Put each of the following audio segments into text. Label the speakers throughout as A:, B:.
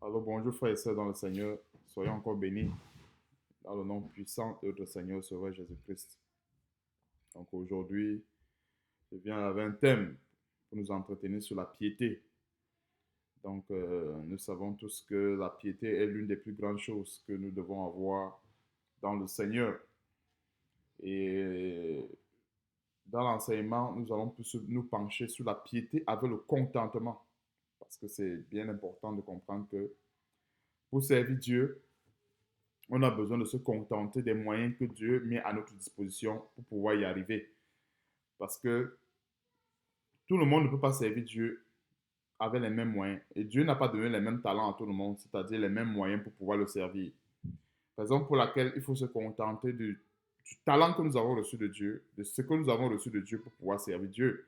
A: Alors bonjour frères et sœurs dans le Seigneur, soyons encore bénis dans le nom puissant de notre Seigneur Sauveur Jésus-Christ. Donc aujourd'hui, je viens avec un thème pour nous entretenir sur la piété. Donc nous savons tous que la piété est l'une des plus grandes choses que nous devons avoir dans le Seigneur. Et dans l'enseignement, nous allons plus nous pencher sur la piété avec le contentement. Parce que c'est bien important de comprendre que pour servir Dieu, on a besoin de se contenter des moyens que Dieu met à notre disposition pour pouvoir y arriver. Parce que tout le monde ne peut pas servir Dieu avec les mêmes moyens. Et Dieu n'a pas donné les mêmes talents à tout le monde, c'est-à-dire les mêmes moyens pour pouvoir le servir. Raison pour laquelle il faut se contenter du talent que nous avons reçu de Dieu, de ce que nous avons reçu de Dieu pour pouvoir servir Dieu.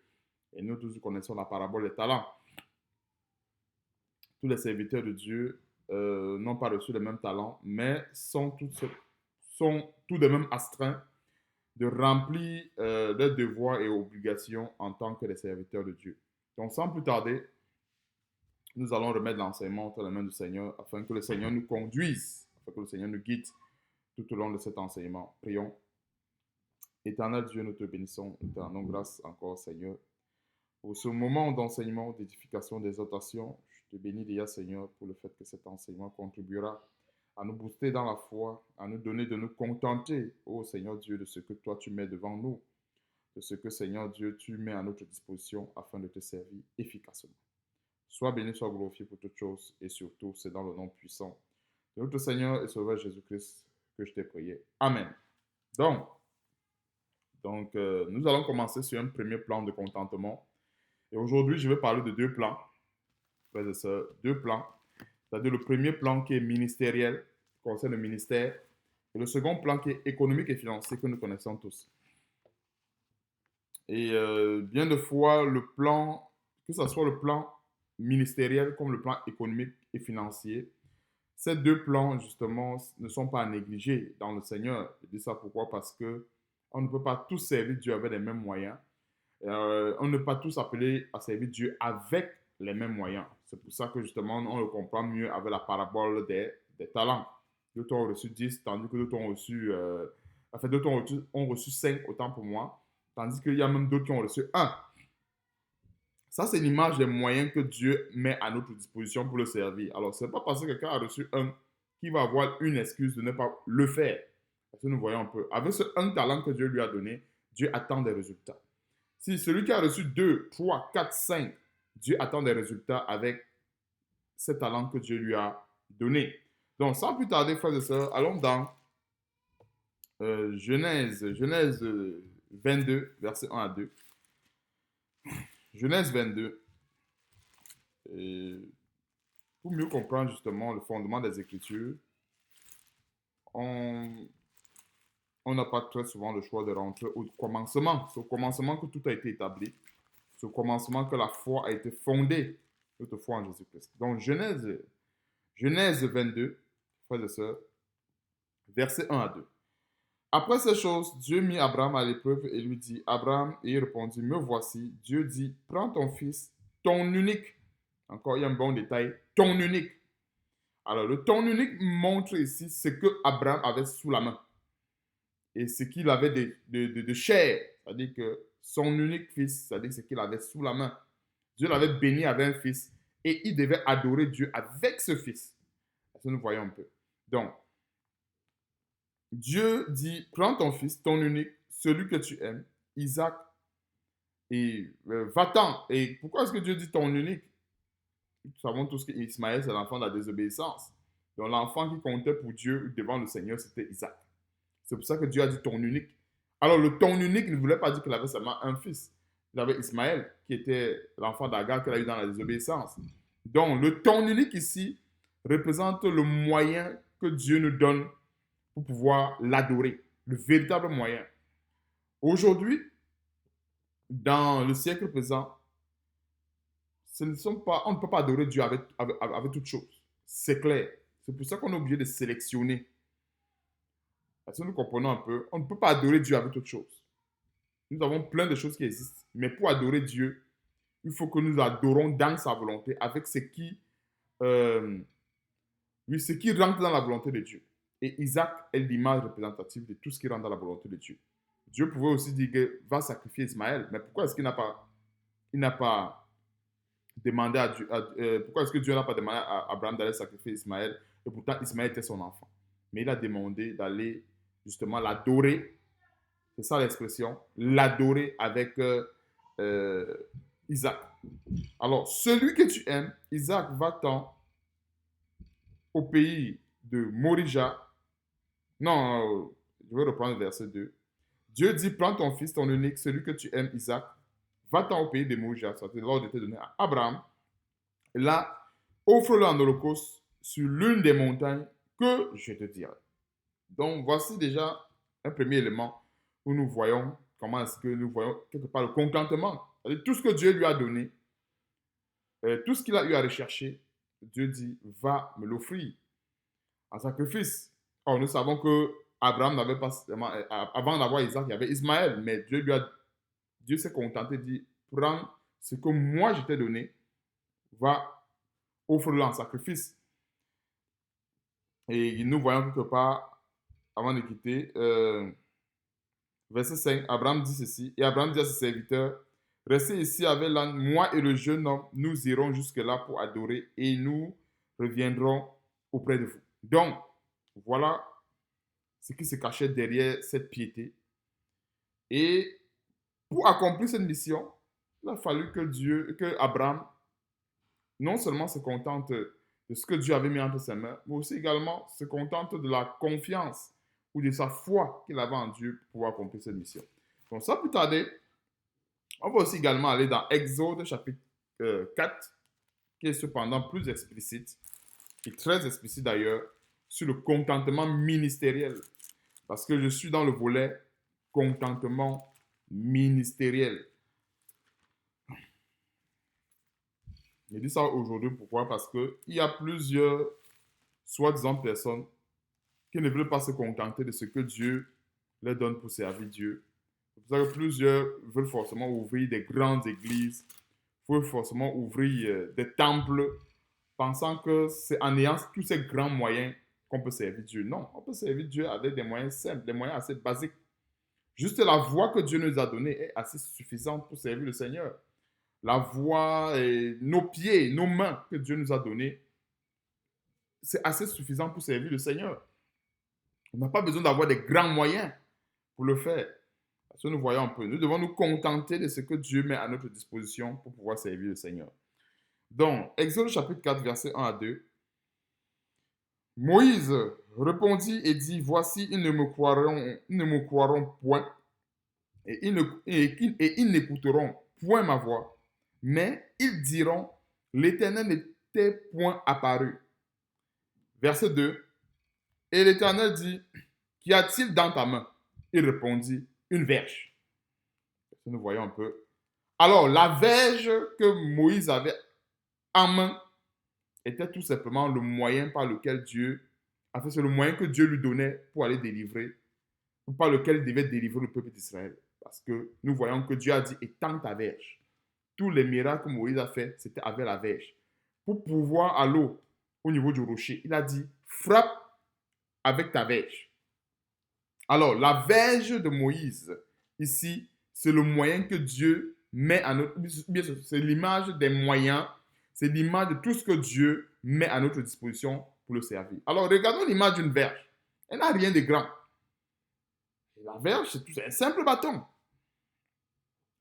A: Et nous tous connaissons la parabole des talents. Tous les serviteurs de Dieu n'ont pas reçu les mêmes talents, mais sont tous de même astreints de remplir leurs devoirs et obligations en tant que les serviteurs de Dieu. Donc, sans plus tarder, nous allons remettre l'enseignement entre les mains du Seigneur afin que le Seigneur nous conduise, afin que le Seigneur nous guide tout au long de cet enseignement. Prions. Éternel Dieu, nous te bénissons, nous te rendons grâce encore, Seigneur, pour ce moment d'enseignement, d'édification, d'exhortation. Je te bénis déjà, Seigneur, pour le fait que cet enseignement contribuera à nous booster dans la foi, à nous donner de nous contenter, ô Seigneur Dieu, de ce que toi tu mets devant nous, de ce que, Seigneur Dieu, tu mets à notre disposition afin de te servir efficacement. Sois béni, sois glorifié pour toutes choses et surtout, c'est dans le nom puissant de notre Seigneur et Sauveur Jésus-Christ que je t'ai prié. Amen. Donc nous allons commencer sur un premier plan de contentement. Et aujourd'hui, je vais parler de deux plans, frères et sœurs, deux plans. C'est-à-dire le premier plan qui est ministériel, qui concerne le ministère, et le second plan qui est économique et financier que nous connaissons tous. Et bien de fois, le plan, que ce soit le plan ministériel comme le plan économique et financier, ces deux plans, justement, ne sont pas à négliger dans le Seigneur. Je dis ça pourquoi? Parce que on ne peut pas tous servir Dieu avec les mêmes moyens. On ne peut pas tous appeler à servir Dieu avec les mêmes moyens. C'est pour ça que justement, on le comprend mieux avec la parabole des talents. D'autres ont reçu 10, tandis que d'autres ont reçu, d'autres ont reçu 5, autant pour moi, tandis qu'il y a même d'autres qui ont reçu un. Ça, c'est l'image des moyens que Dieu met à notre disposition pour le servir. Alors, ce n'est pas parce que quelqu'un a reçu un qu'il va avoir une excuse de ne pas le faire. Parce que nous voyons un peu. Avec ce un talent que Dieu lui a donné, Dieu attend des résultats. Si celui qui a reçu 2, 3, 4, 5, Dieu attend des résultats avec ces talents que Dieu lui a donnés. Donc, sans plus tarder, frères et sœurs, allons dans Genèse 22, versets 1 à 2. Genèse 22. Pour mieux comprendre justement le fondement des Écritures, on n'a pas très souvent le choix de rentrer au commencement. C'est au commencement que tout a été établi. C'est au commencement que la foi a été fondée, notre foi en Jésus-Christ. Donc, Genèse 22, frères et sœurs, versets 1 à 2. Après ces choses, Dieu mit Abraham à l'épreuve et lui dit, Abraham, et il répondit, me voici. Dieu dit, prends ton fils, ton unique. Encore, il y a un bon détail, ton unique. Alors, le ton unique montre ici ce que Abraham avait sous la main et ce qu'il avait de chair, c'est-à-dire que son unique fils, c'est-à-dire ce qu'il avait sous la main. Dieu l'avait béni avec un fils et il devait adorer Dieu avec ce fils. Ça, nous voyons un peu. Donc, Dieu dit, prends ton fils, ton unique, celui que tu aimes, Isaac, et va-t'en. Et pourquoi est-ce que Dieu dit ton unique? Nous savons tous qu'Ismaël, c'est l'enfant de la désobéissance. Donc, l'enfant qui comptait pour Dieu devant le Seigneur, c'était Isaac. C'est pour ça que Dieu a dit ton unique. Alors, le ton unique ne voulait pas dire qu'il avait seulement un fils. Il avait Ismaël, qui était l'enfant d'Agar qu'il a eu dans la désobéissance. Donc, le ton unique ici représente le moyen que Dieu nous donne pour pouvoir l'adorer. Le véritable moyen. Aujourd'hui, dans le siècle présent, on ne peut pas adorer Dieu avec toutes choses. C'est clair. C'est pour ça qu'on est obligé de sélectionner. Parce que nous comprenons un peu, on ne peut pas adorer Dieu avec toutes choses. Nous avons plein de choses qui existent. Mais pour adorer Dieu, il faut que nous adorons dans sa volonté avec ce qui oui, ce qui rentre dans la volonté de Dieu. Et Isaac est l'image représentative de tout ce qui rentre dans la volonté de Dieu. Dieu pouvait aussi dire que va sacrifier Ismaël, mais pourquoi est-ce qu'il n'a pas demandé à Dieu, pourquoi est-ce que Dieu n'a pas demandé à Abraham d'aller sacrifier Ismaël, et pourtant Ismaël était son enfant. Mais il a demandé d'aller justement l'adorer, c'est ça l'expression, l'adorer avec Isaac. Alors, celui que tu aimes, Isaac, va-t'en au pays de Morija. Non, je vais reprendre le verset 2. Dieu dit, prends ton fils, ton unique, celui que tu aimes, Isaac, va-t'en au pays de Morija. Ça, c'est l'ordre de te donner à Abraham. Et là, offre-le en holocauste sur l'une des montagnes que je te dirai. Donc, voici déjà un premier élément où nous voyons comment est-ce que nous voyons quelque part le contentement. Tout ce que Dieu lui a donné, tout ce qu'il a eu à rechercher, Dieu dit, va me l'offrir en sacrifice. Or, nous savons que Abraham n'avait pas seulement, avant d'avoir Isaac, il y avait Ismaël, mais Dieu s'est contenté de dire, prends ce que moi je t'ai donné, va offre-le en sacrifice. Et nous voyons quelque part, avant de quitter, verset 5, Abraham dit ceci, et Abraham dit à ses serviteurs, restez ici avec l'âne, moi et le jeune homme, nous irons jusque-là pour adorer et nous reviendrons auprès de vous. Donc, voilà ce qui se cachait derrière cette piété. Et pour accomplir cette mission, il a fallu que Abraham, non seulement se contente de ce que Dieu avait mis entre ses mains, mais aussi également se contente de la confiance ou de sa foi qu'il avait en Dieu pour pouvoir accomplir cette mission. Donc, sans plus tarder, on va aussi également aller dans Exode chapitre 4, qui est cependant plus explicite, et très explicite d'ailleurs, sur le contentement ministériel. Parce que je suis dans le volet contentement ministériel. Je dis ça aujourd'hui, pourquoi? Parce qu'il y a plusieurs, soi-disant, personnes qui ne veulent pas se contenter de ce que Dieu leur donne pour servir Dieu. C'est pour ça que plusieurs veulent forcément ouvrir des grandes églises, veulent forcément ouvrir des temples, pensant que c'est en ayant tous ces grands moyens qu'on peut servir Dieu. Non, on peut servir Dieu avec des moyens simples, des moyens assez basiques. Juste la voix que Dieu nous a donnée est assez suffisante pour servir le Seigneur. La voix, et nos pieds, nos mains que Dieu nous a données, c'est assez suffisant pour servir le Seigneur. On n'a pas besoin d'avoir des grands moyens pour le faire. Parce que nous voyons un peu, nous devons nous contenter de ce que Dieu met à notre disposition pour pouvoir servir le Seigneur. Donc, Exode chapitre 4, versets 1 à 2. Moïse répondit et dit, voici, ils ne me croiront point et ils n'écouteront point ma voix. Mais ils diront, l'Éternel n'était point apparu. Verset 2. Et l'Éternel dit, qu'y a-t-il dans ta main? Il répondit, une verge. Nous voyons un peu. Alors, la verge que Moïse avait en main était tout simplement le moyen par lequel c'est le moyen que Dieu lui donnait pour aller délivrer, ou par lequel il devait délivrer le peuple d'Israël. Parce que nous voyons que Dieu a dit, étends ta verge. Tous les miracles que Moïse a fait, c'était avec la verge. Pour pouvoir à l'eau, au niveau du rocher, il a dit, frappe avec ta verge. Alors, la verge de Moïse, ici, c'est le moyen que Dieu met à notre... C'est l'image des moyens, c'est l'image de tout ce que Dieu met à notre disposition pour le servir. Alors, regardons l'image d'une verge. Elle n'a rien de grand. La verge, c'est un simple bâton.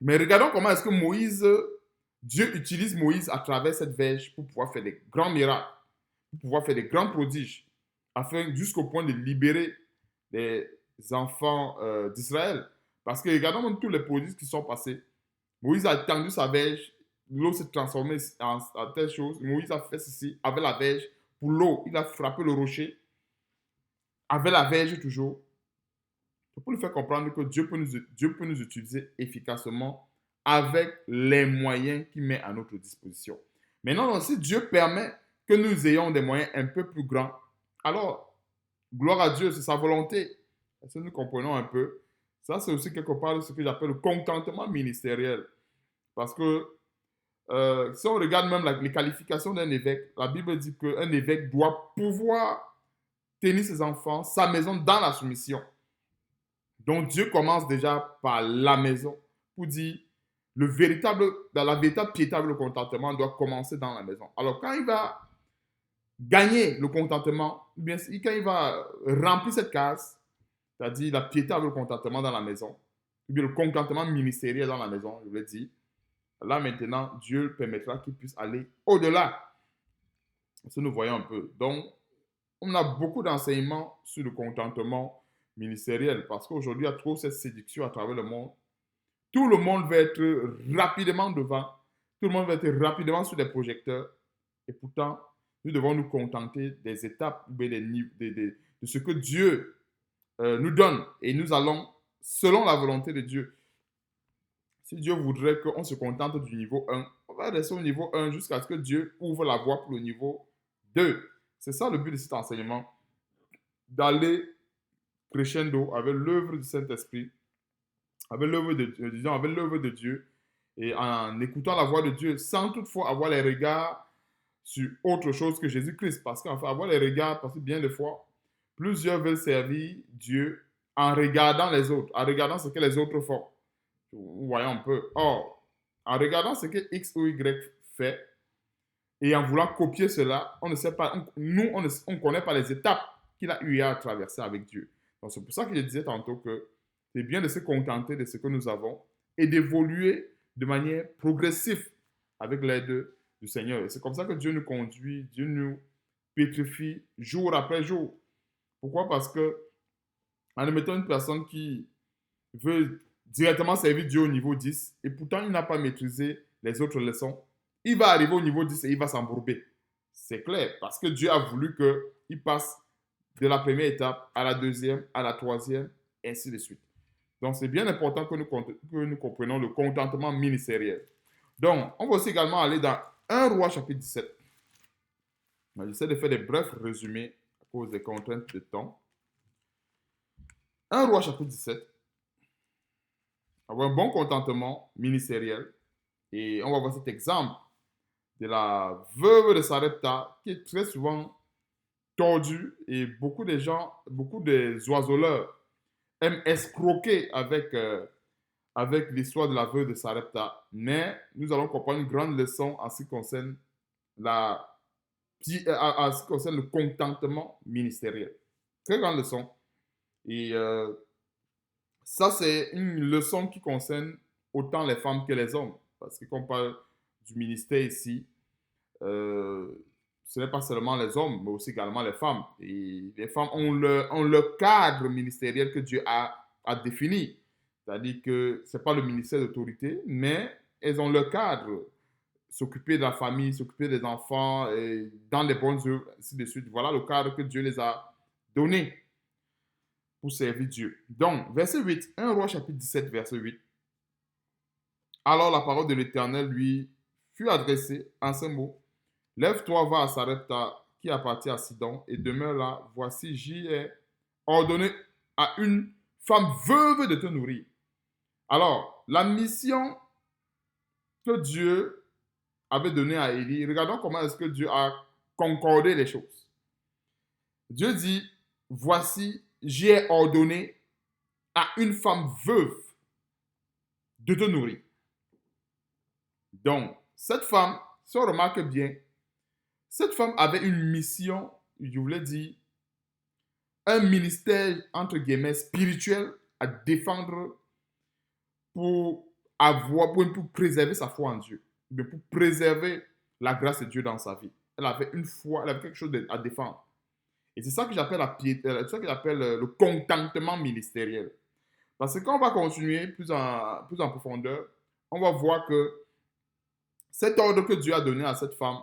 A: Mais regardons comment est-ce que Dieu utilise Moïse à travers cette verge pour pouvoir faire des grands miracles, pour pouvoir faire des grands prodiges, afin jusqu'au point de libérer les enfants d'Israël. Parce que regardons même tous les prodiges qui sont passés. Moïse a tendu sa verge, l'eau s'est transformée en telle chose. Moïse a fait ceci avec la verge. Pour l'eau, il a frappé le rocher avec la verge toujours. Pour nous faire comprendre que Dieu peut nous utiliser efficacement avec les moyens qu'il met à notre disposition. Maintenant, si Dieu permet que nous ayons des moyens un peu plus grands, alors, gloire à Dieu, c'est sa volonté. Si nous comprenons un peu, ça c'est aussi quelque part ce que j'appelle le contentement ministériel. Parce que Si on regarde même les qualifications d'un évêque, la Bible dit qu'un évêque doit pouvoir tenir ses enfants, sa maison dans la soumission. Donc Dieu commence déjà par la maison pour dire la véritable piété avec le contentement doit commencer dans la maison. Alors quand il va gagner le contentement, bien, quand il va remplir cette case, c'est-à-dire la piété avec le contentement dans la maison, ou bien le contentement ministériel dans la maison, je l'ai dit, là maintenant, Dieu permettra qu'il puisse aller au-delà. Ça, nous voyons un peu. Donc, on a beaucoup d'enseignements sur le contentement ministériel parce qu'aujourd'hui, il y a trop cette séduction à travers le monde. Tout le monde va être rapidement devant. Tout le monde va être rapidement sur les projecteurs. Et pourtant, nous devons nous contenter des étapes, de ce que Dieu nous donne. Et nous allons selon la volonté de Dieu. Si Dieu voudrait qu'on se contente du niveau 1, on va rester au niveau 1 jusqu'à ce que Dieu ouvre la voie pour le niveau 2. C'est ça le but de cet enseignement, d'aller crescendo avec l'œuvre du Saint-Esprit, avec l'œuvre de Dieu, et en écoutant la voix de Dieu, sans toutefois avoir les regards sur autre chose que Jésus-Christ. Parce qu'enfin, avoir les regards, parce que bien des fois, plusieurs veulent servir Dieu en regardant les autres, en regardant ce que les autres font. Vous voyez un peu. Or, en regardant ce que X ou Y fait, et en voulant copier cela, on ne sait pas, on ne connaît pas les étapes qu'il a eu à traverser avec Dieu. Donc, c'est pour ça que je disais tantôt que c'est bien de se contenter de ce que nous avons et d'évoluer de manière progressive avec l'aide du Seigneur. Et c'est comme ça que Dieu nous conduit, Dieu nous pétrifie jour après jour. Pourquoi? Parce que, en admettant une personne qui veut directement servir Dieu au niveau 10 et pourtant il n'a pas maîtrisé les autres leçons, il va arriver au niveau 10 et il va s'embourber. C'est clair, parce que Dieu a voulu qu'il passe de la première étape à la deuxième, à la troisième, et ainsi de suite. Donc, c'est bien important que nous comprenions le contentement ministériel. Donc, on va aussi également aller dans 1 Roi chapitre 17. J'essaie de faire des brefs résumés à cause des contraintes de temps. 1 Roi chapitre 17. Avoir un bon contentement ministériel. Et on va voir cet exemple de la veuve de Sarepta qui est très souvent tordue et beaucoup des oiseleurs aiment escroquer avec l'histoire de la veuve de Sarepta. Mais nous allons comprendre une grande leçon en ce qui concerne le contentement ministériel. Très grande leçon. Et ça, c'est une leçon qui concerne autant les femmes que les hommes. Parce que quand on parle du ministère ici, ce n'est pas seulement les hommes, mais aussi également les femmes. Et les femmes ont le cadre ministériel que Dieu a défini. C'est-à-dire que ce n'est pas le ministère d'autorité, mais elles ont le cadre. S'occuper de la famille, s'occuper des enfants, et dans les bonnes œuvres, ainsi de suite. Voilà le cadre que Dieu les a donné pour servir Dieu. Donc, verset 8, 1 Roi chapitre 17, verset 8. Alors la parole de l'Éternel lui fut adressée en ces mots. Lève-toi, va à Sarepta, qui appartient à Sidon, et demeure là. Voici, j'y ai ordonné à une femme veuve de te nourrir. Alors, la mission que Dieu avait donnée à Élie, regardons comment est-ce que Dieu a concordé les choses. Dieu dit, voici, j'ai ordonné à une femme veuve de te nourrir. Donc, cette femme, si on remarque bien, cette femme avait une mission, je voulais dire, un ministère, entre guillemets, spirituel à défendre pour préserver sa foi en Dieu, pour préserver la grâce de Dieu dans sa vie. Elle avait une foi, elle avait quelque chose à défendre. Et c'est ça que j'appelle la piété, c'est ça que j'appelle le contentement ministériel. Parce que quand on va continuer plus en profondeur, on va voir que cet ordre que Dieu a donné à cette femme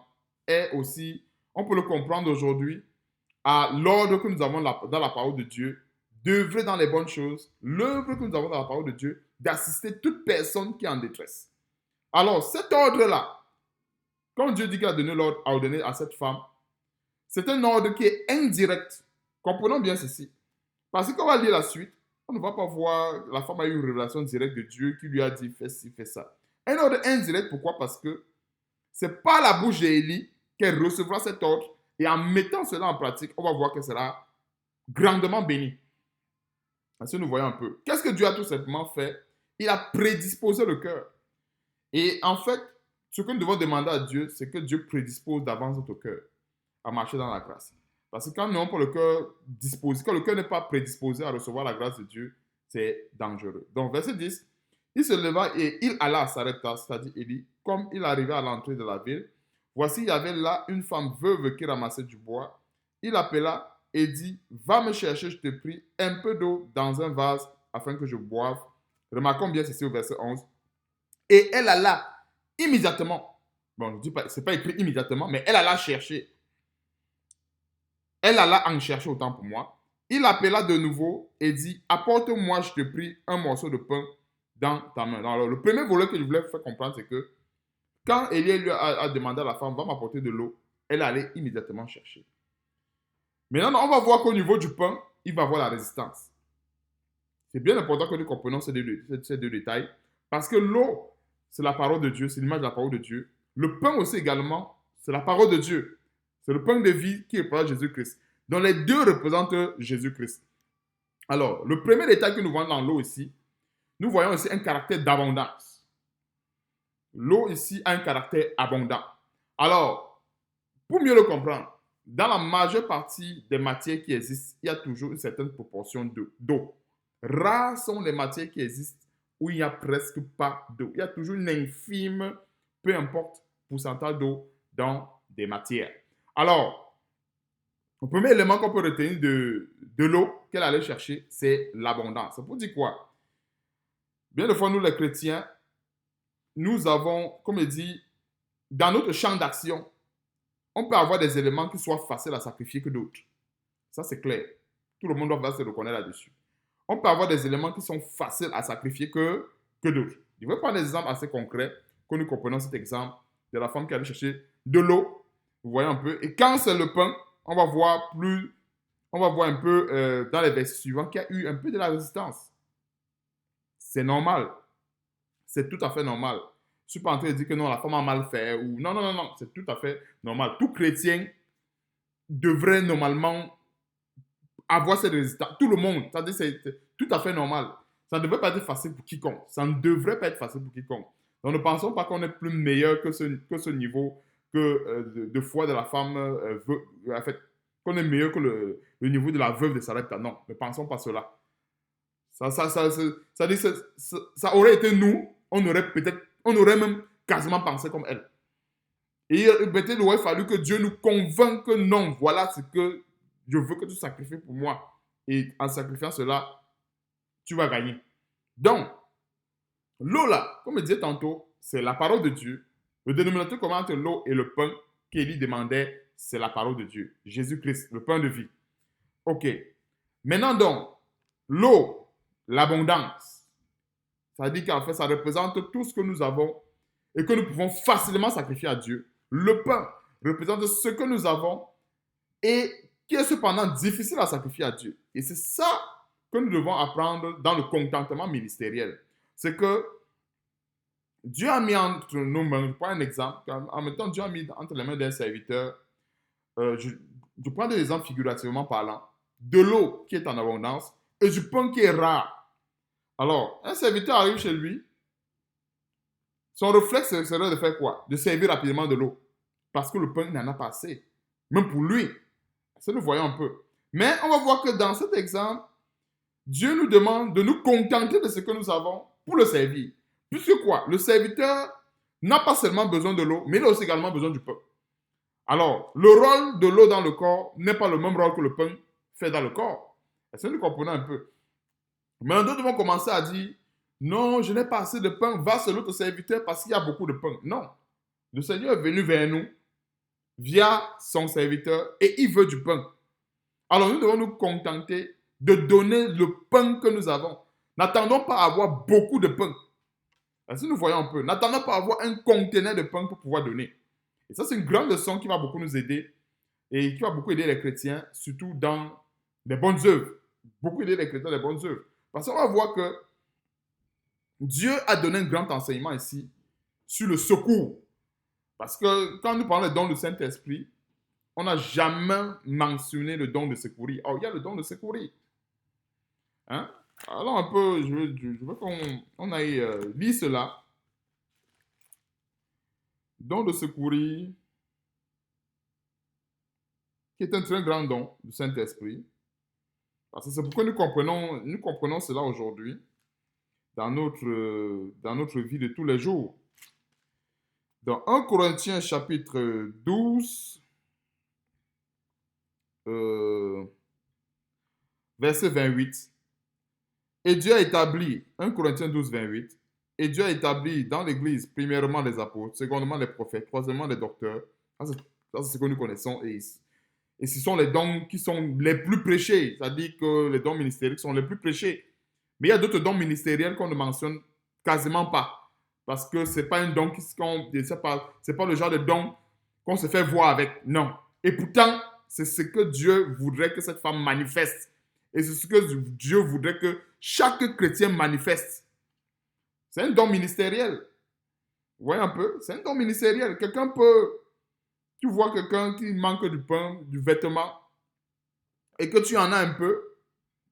A: est aussi, on peut le comprendre aujourd'hui, à l'ordre que nous avons dans la parole de Dieu, d'œuvrer dans les bonnes choses, l'œuvre que nous avons dans la parole de Dieu, d'assister toute personne qui est en détresse. Alors, cet ordre-là, quand Dieu dit qu'il a donné l'ordre à ordonner à cette femme, c'est un ordre qui est indirect. Comprenons bien ceci. Parce qu'on va lire la suite, on ne va pas voir la femme a eu une révélation directe de Dieu qui lui a dit fais ci, fais ça. Un ordre indirect, pourquoi? Parce que c'est par la bouche d'Élie qu'elle recevra cet ordre. Et en mettant cela en pratique, on va voir qu'elle sera grandement bénie. Ainsi, nous voyons un peu. Qu'est-ce que Dieu a tout simplement fait? Il a prédisposé le cœur. Et en fait, ce que nous devons demander à Dieu, c'est que Dieu prédispose d'avance notre cœur à marcher dans la grâce. Parce que quand nous n'avons pas le cœur disposé, quand le cœur n'est pas prédisposé à recevoir la grâce de Dieu, c'est dangereux. Donc, verset 10, il se leva et il alla à Sarepta, c'est-à-dire Élie, comme il arrivait à l'entrée de la ville. Voici, il y avait là une femme veuve qui ramassait du bois. Il appela et dit, va me chercher, je te prie, un peu d'eau dans un vase afin que je boive. Remarquons bien ceci au verset 11. Et elle alla immédiatement. Bon, je ne dis pas, c'est pas écrit immédiatement, mais elle alla chercher. Elle alla en chercher autant pour moi. Il appela de nouveau et dit, apporte-moi, je te prie, un morceau de pain dans ta main. Alors, le premier volet que je voulais faire comprendre, c'est que quand Élie lui a demandé à la femme, va m'apporter de l'eau, elle allait immédiatement chercher. Maintenant, on va voir qu'au niveau du pain, il va avoir la résistance. C'est bien important que nous comprenions ces deux détails, parce que l'eau, c'est la parole de Dieu, c'est l'image de la parole de Dieu. Le pain aussi également, c'est la parole de Dieu. C'est le pain de vie qui représente Jésus-Christ. Donc les deux représentent Jésus-Christ. Alors, le premier détail que nous voyons dans l'eau ici, nous voyons ici un caractère d'abondance. L'eau ici a un caractère abondant. Alors, pour mieux le comprendre, dans la majeure partie des matières qui existent, il y a toujours une certaine proportion d'eau. Rares sont les matières qui existent où il n'y a presque pas d'eau. Il y a toujours une infime, peu importe, pourcentage d'eau dans des matières. Alors, le premier élément qu'on peut retenir de l'eau qu'elle allait chercher, c'est l'abondance. Ça veut dire quoi? Bien des fois, nous les chrétiens, nous avons, comme il dit, dans notre champ d'action, on peut avoir des éléments qui soient faciles à sacrifier que d'autres. Ça, c'est clair. Tout le monde doit se reconnaître là-dessus. On peut avoir des éléments qui sont faciles à sacrifier que d'autres. Je vais prendre des exemples assez concrets, que nous comprenons cet exemple de la femme qui allait chercher de l'eau. Vous voyez un peu. Et quand c'est le pain, on va voir un peu dans les versets suivants qu'il y a eu un peu de la résistance. C'est normal. C'est tout à fait normal. Je ne suis pas en train de dire que non, la femme a mal fait ou non, c'est tout à fait normal. Tout chrétien devrait normalement avoir cette résistance. Tout le monde, c'est tout à fait normal. Ça ne devrait pas être facile pour quiconque. Ça ne devrait pas être facile pour quiconque. Donc ne pensons pas qu'on est plus meilleur que ce niveau de foi de la femme, en fait, qu'on est meilleur que le niveau de la veuve de Sarepta. Non, ne pensons pas cela. Ça aurait été nous, on aurait même quasiment pensé comme elle. Et peut-être il aurait fallu que Dieu nous convainque que non, voilà ce que je veux que tu sacrifies pour moi. Et en sacrifiant cela, tu vas gagner. Donc, l'eau là, comme je disais tantôt, c'est la parole de Dieu. Le dénominateur commun entre l'eau et le pain qu'Élie demandait, c'est la parole de Dieu. Jésus-Christ, le pain de vie. Ok. Maintenant donc, l'eau, l'abondance. Ça dit qu'en fait, ça représente tout ce que nous avons et que nous pouvons facilement sacrifier à Dieu. Le pain représente ce que nous avons et qui est cependant difficile à sacrifier à Dieu. Et c'est ça que nous devons apprendre dans le contentement ministériel. C'est que Dieu a mis entre nos mains, je prends un exemple, en même temps Dieu a mis entre les mains d'un serviteur, je prends des exemples figurativement parlant, de l'eau qui est en abondance et du pain qui est rare. Alors, un serviteur arrive chez lui, son réflexe serait de faire quoi? De servir rapidement de l'eau. Parce que le pain n'en a pas assez. Même pour lui. Ça, nous voyons un peu. Mais on va voir que dans cet exemple, Dieu nous demande de nous contenter de ce que nous avons pour le servir. Puisque quoi? Le serviteur n'a pas seulement besoin de l'eau, mais il a aussi également besoin du pain. Alors, le rôle de l'eau dans le corps n'est pas le même rôle que le pain fait dans le corps. Est-ce que nous comprenons un peu? Maintenant, nous devons commencer à dire, non, je n'ai pas assez de pain, va sur l'autre serviteur parce qu'il y a beaucoup de pain. Non. Le Seigneur est venu vers nous via son serviteur et il veut du pain. Alors, nous devons nous contenter de donner le pain que nous avons. N'attendons pas à avoir beaucoup de pain. Ainsi, nous voyons un peu. N'attendons pas à avoir un conteneur de pain pour pouvoir donner. Et ça, c'est une grande leçon qui va beaucoup nous aider et qui va beaucoup aider les chrétiens, surtout dans les bonnes œuvres. Beaucoup aider les chrétiens dans les bonnes œuvres. Parce qu'on va voir que Dieu a donné un grand enseignement ici sur le secours. Parce que quand nous parlons des dons du Saint-Esprit, on n'a jamais mentionné le don de secourir. Oh, il y a le don de secourir. Hein? Alors un peu, je veux qu'on aille lire cela. Don de secourir, qui est un très grand don du Saint-Esprit. Parce que c'est pourquoi nous comprenons cela aujourd'hui dans notre vie de tous les jours. Dans 1 Corinthiens chapitre 12, verset 28, et Dieu a établi, 1 Corinthiens 12, 28, et Dieu a établi dans l'Église, premièrement les apôtres, secondement les prophètes, troisièmement les docteurs. Ça, c'est ce que nous connaissons. Et ce sont les dons qui sont les plus prêchés. C'est-à-dire que les dons ministériels sont les plus prêchés. Mais il y a d'autres dons ministériels qu'on ne mentionne quasiment pas. Parce que ce n'est pas un don c'est pas le genre de don qu'on se fait voir avec. Non. Et pourtant, c'est ce que Dieu voudrait que cette femme manifeste. Et c'est ce que Dieu voudrait que chaque chrétien manifeste. C'est un don ministériel. Vous voyez un peu? C'est un don ministériel. Quelqu'un peut... Tu vois quelqu'un qui manque du pain, du vêtement, et que tu en as un peu,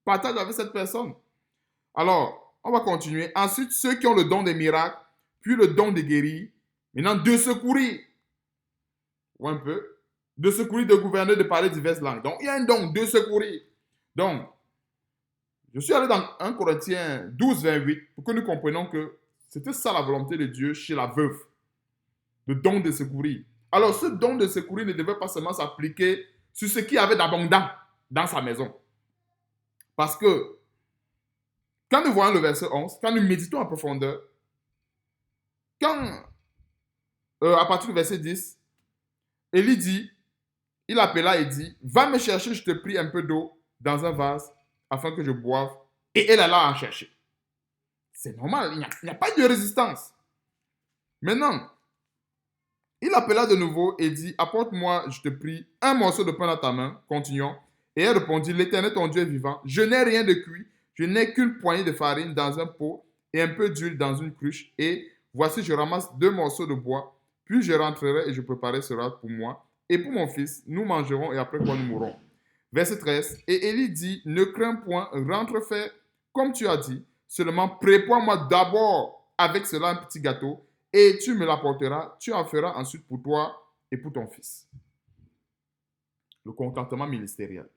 A: partage avec cette personne. Alors, on va continuer. Ensuite, ceux qui ont le don des miracles, puis le don de guérir, maintenant de secourir. Ou un peu. De secourir, de gouverner, de parler diverses langues. Donc, il y a un don de secourir. Donc, je suis allé dans 1 Corinthiens 12, 28 pour que nous comprenions que c'était ça la volonté de Dieu chez la veuve. Le don de secourir. Alors, ce don de secourir ne devait pas seulement s'appliquer sur ce qu'il y avait d'abondant dans sa maison. Parce que, quand nous voyons le verset 11, quand nous méditons en profondeur, à partir du verset 10, Élie dit, il appela et dit, va me chercher, je te prie, un peu d'eau dans un vase, afin que je boive. Et elle alla en chercher. C'est normal, il n'y a pas de résistance. Maintenant, il appela de nouveau et dit, apporte-moi, je te prie, un morceau de pain dans ta main. Continuons. Et elle répondit, l'Éternel ton Dieu est vivant. Je n'ai rien de cuit. Je n'ai qu'une poignée de farine dans un pot et un peu d'huile dans une cruche. Et voici, je ramasse 2 morceaux de bois. Puis je rentrerai et je préparerai cela pour moi et pour mon fils. Nous mangerons et après quoi nous mourrons. Verset 13. Et Élie dit, ne crains point, rentre, fais comme tu as dit. Seulement prépare-moi d'abord avec cela un petit gâteau. Et tu me l'apporteras, tu en feras ensuite pour toi et pour ton fils. Le contentement ministériel.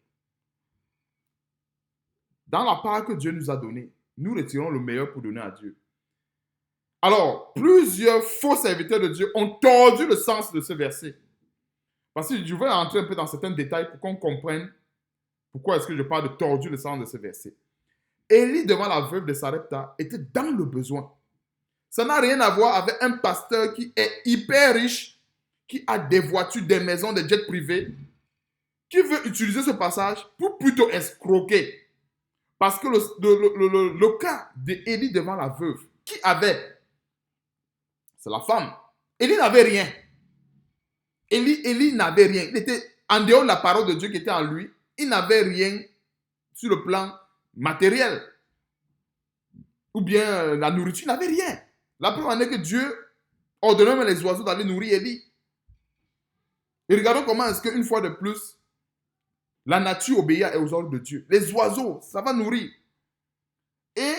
A: Dans la part que Dieu nous a donnée, nous retirons le meilleur pour donner à Dieu. Alors, plusieurs faux serviteurs de Dieu ont tordu le sens de ce verset. Parce que je vais entrer un peu dans certains détails pour qu'on comprenne pourquoi est-ce que je parle de tordu le sens de ce verset. Élie, devant la veuve de Sarepta, était dans le besoin. Ça n'a rien à voir avec un pasteur qui est hyper riche, qui a des voitures, des maisons, des jets privés, qui veut utiliser ce passage pour plutôt escroquer. Parce que le cas d'Élie devant la veuve, qui avait? C'est la femme. Élie n'avait rien. Élie n'avait rien. Il était en dehors de la parole de Dieu qui était en lui. Il n'avait rien sur le plan matériel. Ou bien la nourriture, il n'avait rien. La preuve en est que Dieu ordonnait même les oiseaux d'aller nourrir Élie. Et regardons comment est-ce qu'une fois de plus, la nature obéit aux ordres de Dieu. Les oiseaux, ça va nourrir. Et